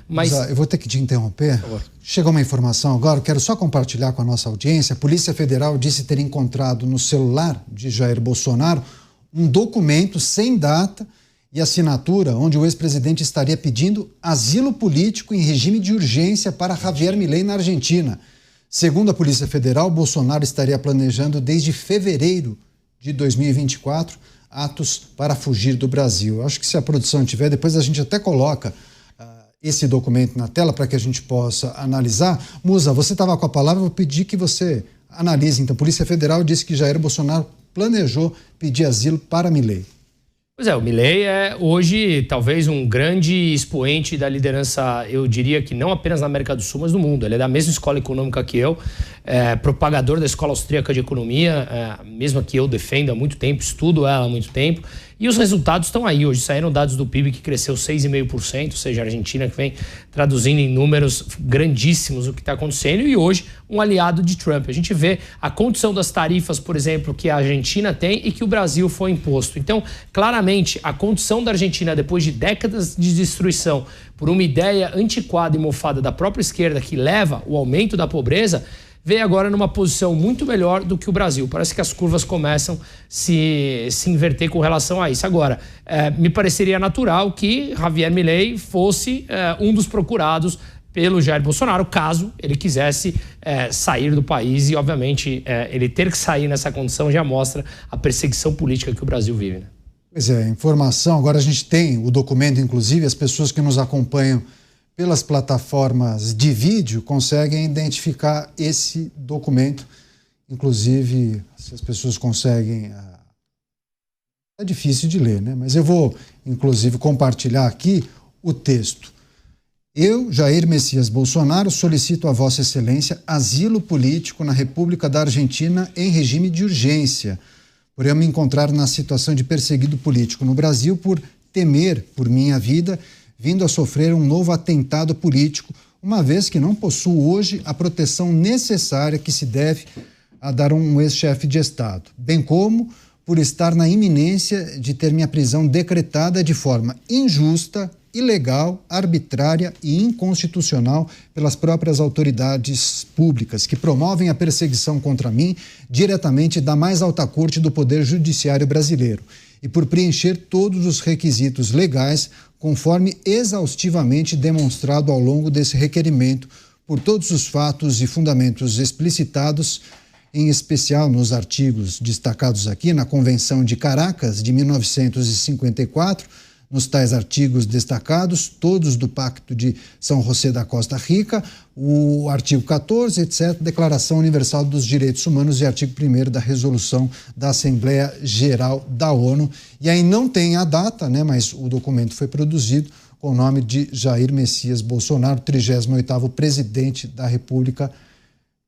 Mas eu vou ter que te interromper. Chegou uma informação agora, eu quero só compartilhar com a nossa audiência. A Polícia Federal disse ter encontrado no celular de Jair Bolsonaro um documento sem data e assinatura, onde o ex-presidente estaria pedindo asilo político em regime de urgência para Javier Milei na Argentina. Segundo a Polícia Federal, Bolsonaro estaria planejando desde fevereiro de 2024 atos para fugir do Brasil. Acho que se a produção tiver, depois a gente até coloca esse documento na tela para que a gente possa analisar. Musa, você estava com a palavra, eu vou pedir que você analise. Então, a Polícia Federal disse que Jair Bolsonaro planejou pedir asilo para Milei. Pois é, o Milei é hoje talvez um grande expoente da liderança, eu diria que não apenas na América do Sul, mas no mundo. Ele é da mesma escola econômica que eu, propagador da Escola Austríaca de Economia, mesma que eu defendo há muito tempo, estudo ela há muito tempo. E os resultados estão aí. Hoje saíram dados do PIB que cresceu 6,5%, ou seja, a Argentina que vem traduzindo em números grandíssimos o que está acontecendo. E hoje, um aliado de Trump. A gente vê a condição das tarifas, por exemplo, que a Argentina tem e que o Brasil foi imposto. Então, claramente, a condição da Argentina, depois de décadas de destruição por uma ideia antiquada e mofada da própria esquerda que leva o aumento da pobreza, veio agora numa posição muito melhor do que o Brasil. Parece que as curvas começam a se inverter com relação a isso. Agora, me pareceria natural que Javier Milei fosse um dos procurados pelo Jair Bolsonaro, caso ele quisesse sair do país. E, obviamente, ele ter que sair nessa condição já mostra a perseguição política que o Brasil vive, né? Pois é, informação. Agora a gente tem o documento, inclusive, as pessoas que nos acompanham pelas plataformas de vídeo conseguem identificar esse documento. Inclusive, se as pessoas conseguem... É difícil de ler, né? Mas eu vou, inclusive, compartilhar aqui o texto. Eu, Jair Messias Bolsonaro, solicito a Vossa Excelência asilo político na República da Argentina em regime de urgência, por eu me encontrar na situação de perseguido político no Brasil por temer por minha vida, vindo a sofrer um novo atentado político, uma vez que não possuo hoje a proteção necessária que se deve a dar um ex-chefe de Estado, bem como por estar na iminência de ter minha prisão decretada de forma injusta, ilegal, arbitrária e inconstitucional pelas próprias autoridades públicas que promovem a perseguição contra mim diretamente da mais alta corte do Poder Judiciário brasileiro e por preencher todos os requisitos legais conforme exaustivamente demonstrado ao longo desse requerimento por todos os fatos e fundamentos explicitados, em especial nos artigos destacados aqui na Convenção de Caracas de 1954, nos tais artigos destacados, todos do Pacto de São José da Costa Rica, o artigo 14, etc., Declaração Universal dos Direitos Humanos e artigo 1º da Resolução da Assembleia Geral da ONU. E aí não tem a data, né, mas o documento foi produzido com o nome de Jair Messias Bolsonaro, 38º presidente da República.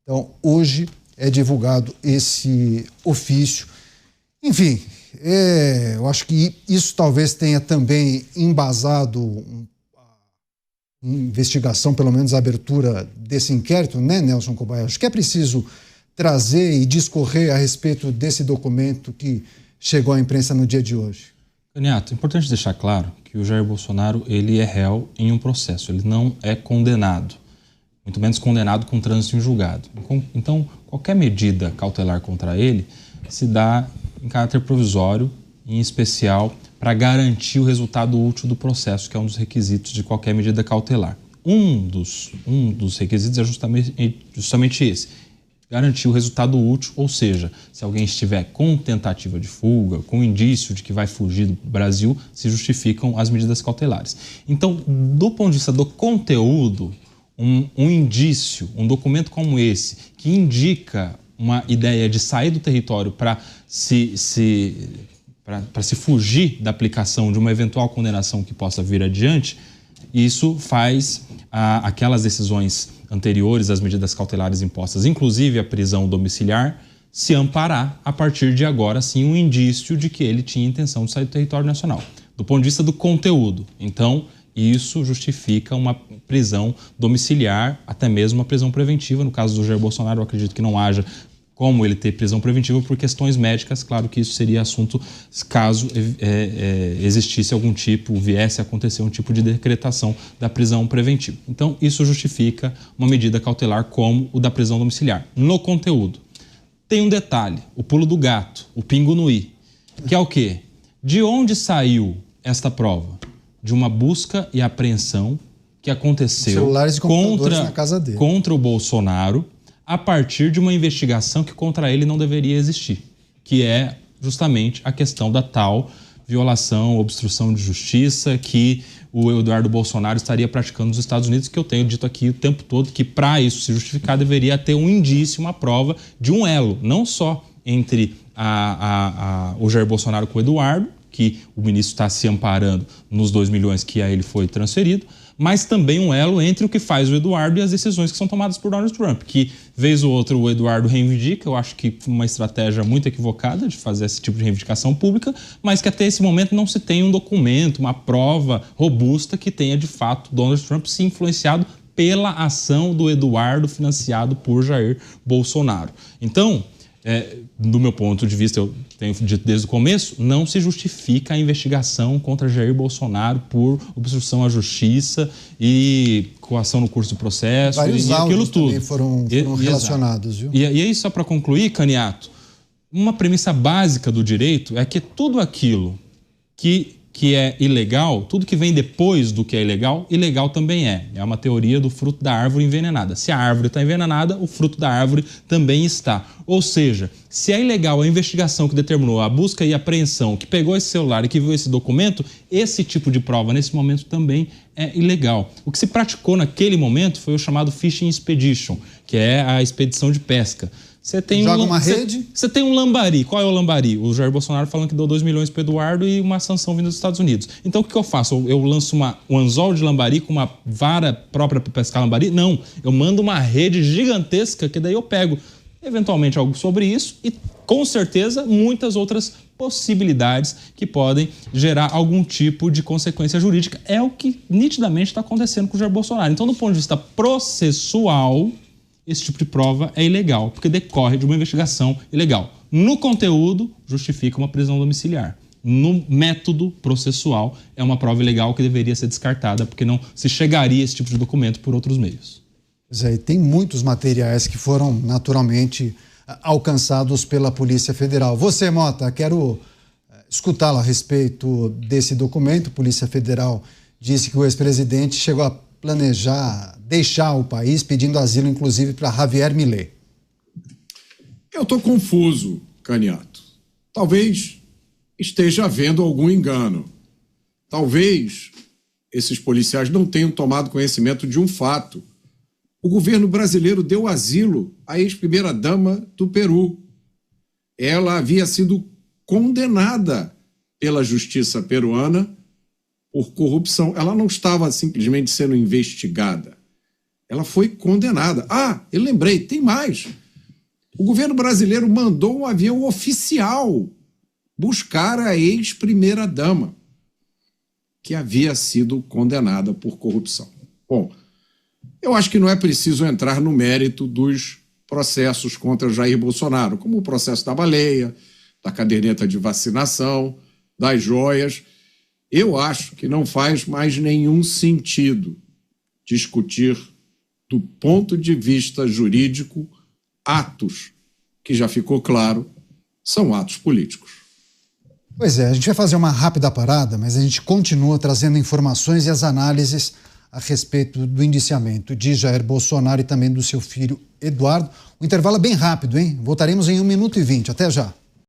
Então, hoje é divulgado esse ofício. Enfim, eu acho que isso talvez tenha também embasado a investigação, pelo menos a abertura desse inquérito, né, Nelson Kobayashi? Acho que é preciso trazer e discorrer a respeito desse documento que chegou à imprensa no dia de hoje. Caniato, é importante deixar claro que o Jair Bolsonaro ele é réu em um processo, ele não é condenado, muito menos condenado com trânsito em julgado. Então, qualquer medida cautelar contra ele se dá em caráter provisório, em especial para garantir o resultado útil do processo, que é um dos requisitos de qualquer medida cautelar. Um dos requisitos é justamente esse, garantir o resultado útil, ou seja, se alguém estiver com tentativa de fuga, com indício de que vai fugir do Brasil, se justificam as medidas cautelares. Então, do ponto de vista do conteúdo, um indício, um documento como esse, que indica uma ideia de sair do território para se fugir da aplicação de uma eventual condenação que possa vir adiante, isso faz aquelas decisões anteriores às medidas cautelares impostas, inclusive a prisão domiciliar, se amparar a partir de agora, sim, um indício de que ele tinha intenção de sair do território nacional. Do ponto de vista do conteúdo, então, isso justifica uma prisão domiciliar, até mesmo uma prisão preventiva. No caso do Jair Bolsonaro, eu acredito que não haja como ele ter prisão preventiva por questões médicas. Claro que isso seria assunto caso existisse algum tipo, viesse a acontecer um tipo de decretação da prisão preventiva. Então, isso justifica uma medida cautelar como o da prisão domiciliar. No conteúdo, tem um detalhe, o pulo do gato, o pingo no i, que é o quê? De onde saiu esta prova? De uma busca e apreensão que aconteceu celulares e computadores na casa dele. Contra o Bolsonaro, a partir de uma investigação que contra ele não deveria existir, que é justamente a questão da tal violação, obstrução de justiça que o Eduardo Bolsonaro estaria praticando nos Estados Unidos, que eu tenho dito aqui o tempo todo que, para isso se justificar, deveria ter um indício, uma prova de um elo, não só entre o Jair Bolsonaro com o Eduardo, que o ministro está se amparando nos 2 milhões que a ele foi transferido, mas também um elo entre o que faz o Eduardo e as decisões que são tomadas por Donald Trump, que, vez ou outra, o Eduardo reivindica. Eu acho que foi uma estratégia muito equivocada de fazer esse tipo de reivindicação pública, mas que até esse momento não se tem um documento, uma prova robusta que tenha, de fato, Donald Trump se influenciado pela ação do Eduardo financiado por Jair Bolsonaro. Então, do meu ponto de vista, eu tenho dito desde o começo, não se justifica a investigação contra Jair Bolsonaro por obstrução à justiça e coação no curso do processo. Vários e aquilo tudo também foram relacionados, viu? E aí, só para concluir, Caniato, uma premissa básica do direito é que tudo aquilo que é ilegal, tudo que vem depois do que é ilegal também é. É uma teoria do fruto da árvore envenenada. Se a árvore está envenenada, o fruto da árvore também está. Ou seja, se é ilegal a investigação que determinou a busca e apreensão, que pegou esse celular e que viu esse documento, esse tipo de prova nesse momento também é ilegal. O que se praticou naquele momento foi o chamado Fishing Expedition, que é a expedição de pesca. Você tem uma rede. Você tem um lambari. Qual é o lambari? O Jair Bolsonaro falando que deu 2 milhões para o Eduardo e uma sanção vindo dos Estados Unidos. Então, o que eu faço? Eu lanço um anzol de lambari com uma vara própria para pescar lambari? Não. Eu mando uma rede gigantesca que daí eu pego, eventualmente, algo sobre isso e, com certeza, muitas outras possibilidades que podem gerar algum tipo de consequência jurídica. É o que nitidamente está acontecendo com o Jair Bolsonaro. Então, do ponto de vista processual, esse tipo de prova é ilegal, porque decorre de uma investigação ilegal. No conteúdo, justifica uma prisão domiciliar. No método processual, é uma prova ilegal que deveria ser descartada, porque não se chegaria a esse tipo de documento por outros meios. Pois é, e tem muitos materiais que foram naturalmente alcançados pela Polícia Federal. Você, Mota, quero escutá-lo a respeito desse documento. A Polícia Federal disse que o ex-presidente chegou a planejar deixar o país, pedindo asilo, inclusive, para Javier Milei. Eu estou confuso, Caniato. Talvez esteja havendo algum engano. Talvez esses policiais não tenham tomado conhecimento de um fato. O governo brasileiro deu asilo à ex-primeira-dama do Peru. Ela havia sido condenada pela justiça peruana por corrupção. Ela não estava simplesmente sendo investigada. Ela foi condenada. Eu lembrei, tem mais. O governo brasileiro mandou um avião oficial buscar a ex-primeira-dama, que havia sido condenada por corrupção. Bom, eu acho que não é preciso entrar no mérito dos processos contra Jair Bolsonaro, como o processo da baleia, da caderneta de vacinação, das joias. Eu acho que não faz mais nenhum sentido discutir, do ponto de vista jurídico, atos que, já ficou claro, são atos políticos. Pois é, a gente vai fazer uma rápida parada, mas a gente continua trazendo informações e as análises a respeito do indiciamento de Jair Bolsonaro e também do seu filho Eduardo. O intervalo é bem rápido, hein? Voltaremos em 1 minuto e 20. Até já.